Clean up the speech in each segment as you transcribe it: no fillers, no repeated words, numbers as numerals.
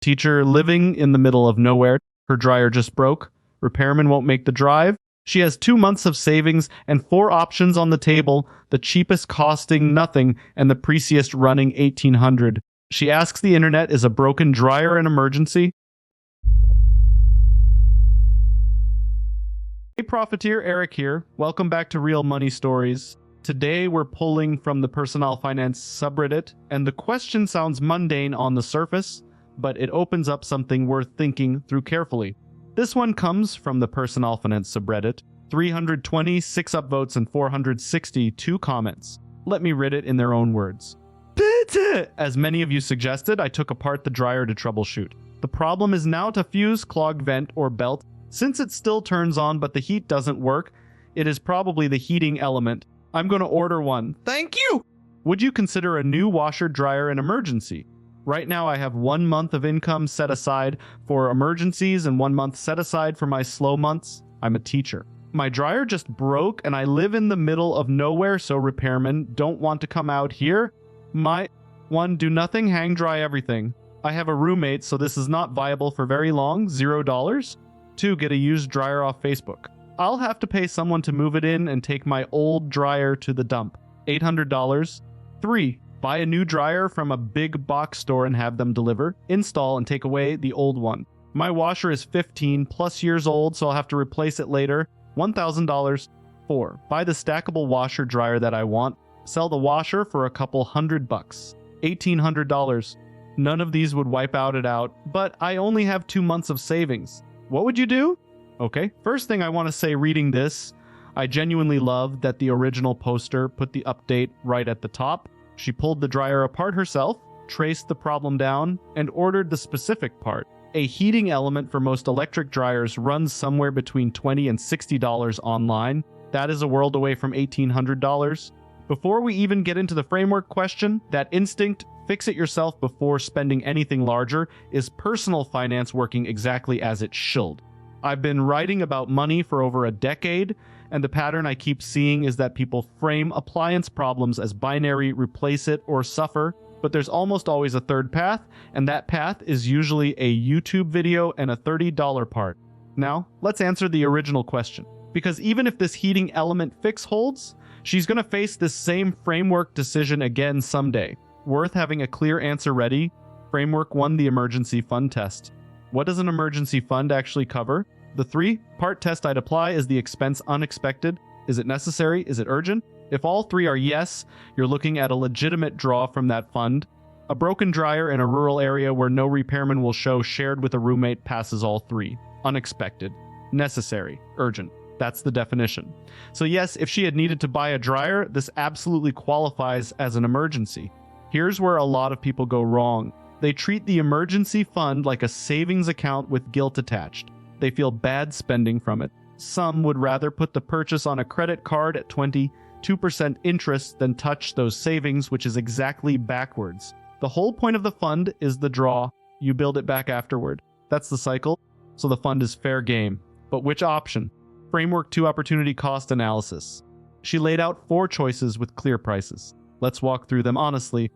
Teacher living in the middle of nowhere. Her dryer just broke. Repairman won't make the drive. She has 2 months of savings and 4 options on the table, the cheapest costing nothing and the priciest running 1800. She asks the internet, is a broken dryer an emergency? Hey Profiteer, Eric here. Welcome back to Real Money Stories. Today we're pulling from the Personal Finance subreddit, and the question sounds mundane on the surface, but it opens up something worth thinking through carefully. This one comes from the Personal Finance subreddit. 326 upvotes and 462 comments. Let me read it in their own words. As many of you suggested, I took apart the dryer to troubleshoot. The problem is now to fuse clogged vent or belt. Since it still turns on but the heat doesn't work, it is probably the heating element. I'm going to order one. Thank you! Would you consider a new washer dryer an emergency? Right now I have 1 month of income set aside for emergencies and 1 month set aside for my slow months. I'm a teacher. My dryer just broke and I live in the middle of nowhere, so repairmen don't want to come out here. My 1. Do nothing, hang dry everything. I have a roommate, so this is not viable for very long. $0. 2. Get a used dryer off Facebook. I'll have to pay someone to move it in and take my old dryer to the dump. $800. 3. Buy a new dryer from a big box store and have them deliver, install, and take away the old one. My washer is 15 plus years old, so I'll have to replace it later. $1,000. 4. Buy the stackable washer dryer that I want. Sell the washer for a couple $100. $1,800. None of these would wipe it out, but I only have 2 months of savings. What would you do? Okay, first thing I want to say reading this, I genuinely love that the original poster put the update right at the top. She pulled the dryer apart herself, traced the problem down, and ordered the specific part. A heating element for most electric dryers runs somewhere between $20 and $60 online. That is a world away from $1,800. Before we even get into the framework question, that instinct, fix it yourself before spending anything larger, is personal finance working exactly as it should. I've been writing about money for over a decade, and the pattern I keep seeing is that people frame appliance problems as binary, replace it or suffer, but there's almost always a third path, and that path is usually a YouTube video and a $30 part. Now, let's answer the original question. Because even if this heating element fix holds, she's going to face this same framework decision again someday. Worth having a clear answer ready. Framework 1, the emergency fund test. What does an emergency fund actually cover? The 3-part test I'd apply is the expense unexpected. Is it necessary? Is it urgent? If all 3 are yes, you're looking at a legitimate draw from that fund. A broken dryer in a rural area where no repairman will show shared with a roommate passes all 3. Unexpected. Necessary. Urgent. That's the definition. So yes, if she had needed to buy a dryer, this absolutely qualifies as an emergency. Here's where a lot of people go wrong. They treat the emergency fund like a savings account with guilt attached. They feel bad spending from it. Some would rather put the purchase on a credit card at 22% interest than touch those savings, which is exactly backwards. The whole point of the fund is the draw. You build it back afterward. That's the cycle, so the fund is fair game. But which option? Framework 2 opportunity cost analysis. She laid out 4 choices with clear prices. Let's walk through them honestly.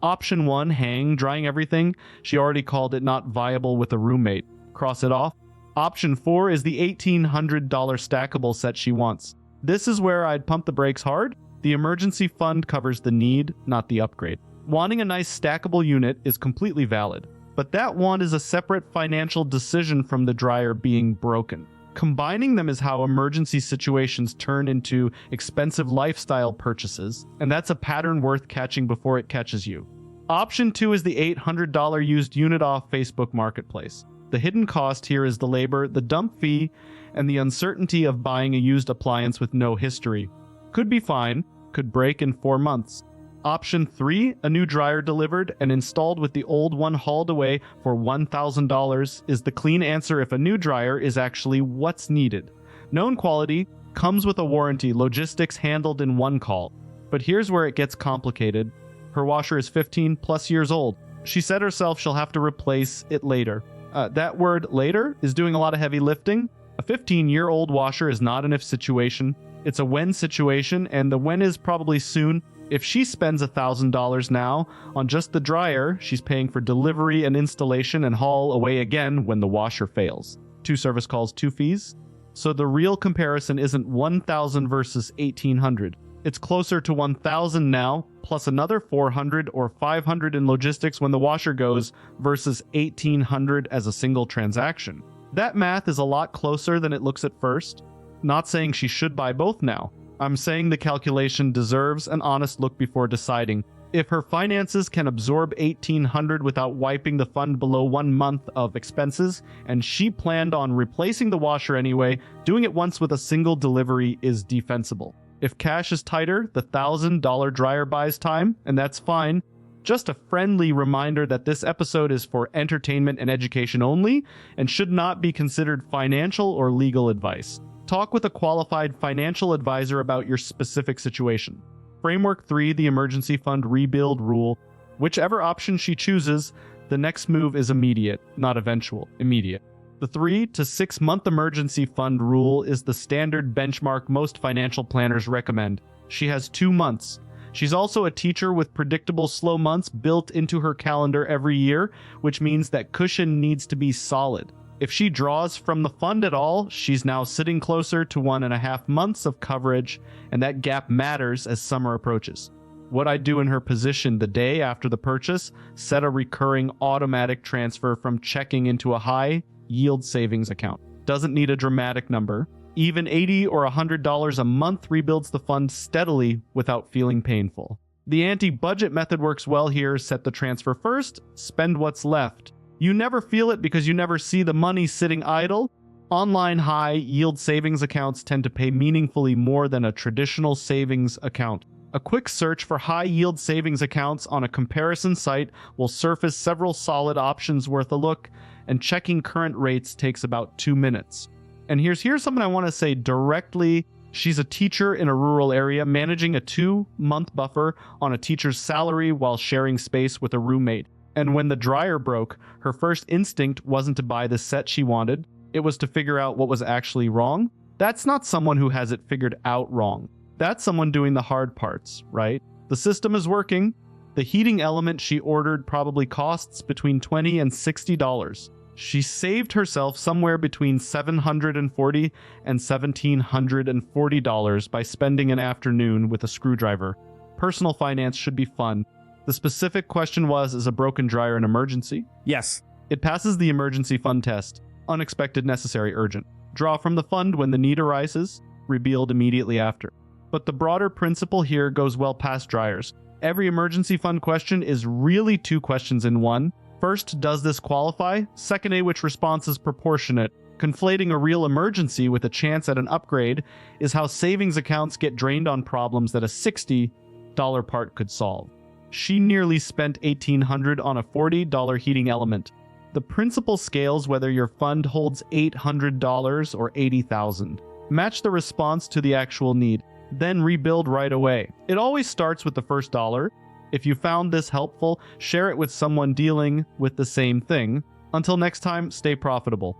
Option 1, hang, drying everything. She already called it not viable with a roommate. Cross it off. Option 4 is the $1,800 stackable set she wants. This is where I'd pump the brakes hard. The emergency fund covers the need, not the upgrade. Wanting a nice stackable unit is completely valid, but that want is a separate financial decision from the dryer being broken. Combining them is how emergency situations turn into expensive lifestyle purchases, and that's a pattern worth catching before it catches you. Option 2 is the $800 used unit off Facebook Marketplace. The hidden cost here is the labor, the dump fee, and the uncertainty of buying a used appliance with no history. Could be fine, could break in 4 months. Option 3, a new dryer delivered and installed with the old one hauled away for $1,000 is the clean answer if a new dryer is actually what's needed. Known quality, comes with a warranty, logistics handled in one call. But here's where it gets complicated. Her washer is 15 plus years old. She said herself she'll have to replace it later. That word later is doing a lot of heavy lifting. A 15-year-old washer is not an if situation. It's a when situation, and the when is probably soon. If she spends $1,000 now on just the dryer, she's paying for delivery and installation and haul away again when the washer fails. 2 service calls, 2 fees. So the real comparison isn't 1,000 versus 1,800. It's closer to 1,000 now, plus another 400 or 500 in logistics when the washer goes, versus 1,800 as a single transaction. That math is a lot closer than it looks at first. Not saying she should buy both now. I'm saying the calculation deserves an honest look before deciding. If her finances can absorb 1,800 without wiping the fund below 1 month of expenses, and she planned on replacing the washer anyway, doing it once with a single delivery is defensible. If cash is tighter, the $1,000 dryer buys time, and that's fine. Just a friendly reminder that this episode is for entertainment and education only, and should not be considered financial or legal advice. Talk with a qualified financial advisor about your specific situation. Framework 3, the emergency fund rebuild rule. Whichever option she chooses, the next move is immediate, not eventual, immediate. The 3 to 6 month emergency fund rule is the standard benchmark most financial planners recommend. She has 2 months. She's also a teacher with predictable slow months built into her calendar every year, which means that cushion needs to be solid. If she draws from the fund at all, she's now sitting closer to 1.5 months of coverage, and that gap matters as summer approaches. What I do in her position the day after the purchase, set a recurring automatic transfer from checking into a high yield savings account. Doesn't need a dramatic number. Even $80 or $100 a month rebuilds the fund steadily without feeling painful. The anti-budget method works well here. Set the transfer first, spend what's left. You never feel it because you never see the money sitting idle. Online high-yield savings accounts tend to pay meaningfully more than a traditional savings account. A quick search for high-yield savings accounts on a comparison site will surface several solid options worth a look, and checking current rates takes about 2 minutes. And here's something I want to say directly. She's a teacher in a rural area, managing a 2-month buffer on a teacher's salary while sharing space with a roommate. And when the dryer broke, her first instinct wasn't to buy the set she wanted. It was to figure out what was actually wrong. That's not someone who has it figured out wrong. That's someone doing the hard parts, right? The system is working. The heating element she ordered probably costs between $20 and $60. She saved herself somewhere between $740 and $1,740 by spending an afternoon with a screwdriver. Personal finance should be fun. The specific question was, is a broken dryer an emergency? Yes. It passes the emergency fund test. Unexpected, necessary, urgent. Draw from the fund when the need arises. Rebuild immediately after. But the broader principle here goes well past dryers. Every emergency fund question is really 2 questions in one. First, does this qualify? Second, which response is proportionate? Conflating a real emergency with a chance at an upgrade is how savings accounts get drained on problems that a $60 part could solve. She nearly spent $1,800 on a $40 heating element. The principle scales whether your fund holds $800 or $80,000. Match the response to the actual need, then rebuild right away. It always starts with the first dollar. If you found this helpful, share it with someone dealing with the same thing. Until next time, stay profitable.